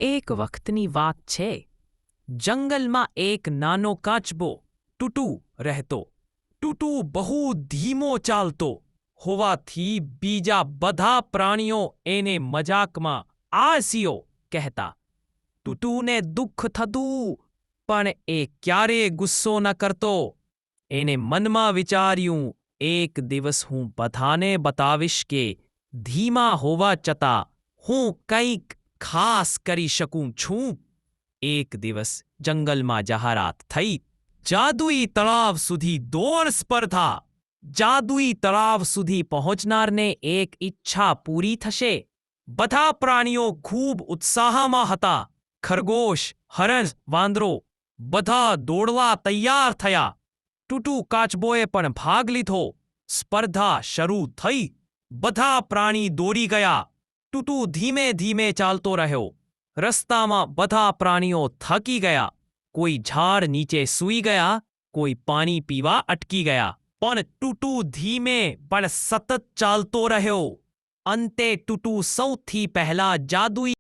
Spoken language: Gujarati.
એક વખતની વાત છે. જંગલમાં એક નાનો કાચબો ટુટુ રહેતો. ટુટુ બહુ ધીમો ચાલતો હોવાથી બીજા બધા પ્રાણીઓ એને મજાકમાં આળસીઓ કહેતા. ટુટુને દુઃખ થતું, પણ એ ક્યારેય ગુસ્સો ન કરતો. એને મનમાં વિચાર્યું, એક દિવસ હું બધાને બતાવીશ કે ધીમા હોવા છતાં હું કંઈક ખાસ કરી શકું છું. એક દિવસ જંગલમાં જાહેરાત થઈ, જાદુઈ તળાવ સુધી દોડ સ્પર્ધા. જાદુઈ તળાવ સુધી પહોંચનારને એક ઈચ્છા પૂરી થશે. બધા પ્રાણીઓ ખૂબ ઉત્સાહમાં હતા. ખરગોશ, હરણ, વાંદરો બધા દોડવા તૈયાર થયા. ટુટુ કાચબોએ પણ ભાગ લીધો. સ્પર્ધા શરૂ થઈ. બધા પ્રાણી દોડી ગયા. ટુટુ ધીમે ધીમે ચાલતો રહ્યો. રસ્તામાં બધા પ્રાણીઓ થાકી ગયા. કોઈ ઝાડ નીચે સૂઈ ગયા, કોઈ પાણી પીવા અટકી ગયા. પણ ટુટુ ધીમે પણ સતત ચાલતો રહ્યો. અંતે ટુટુ સૌથી પહેલા જાદુઈ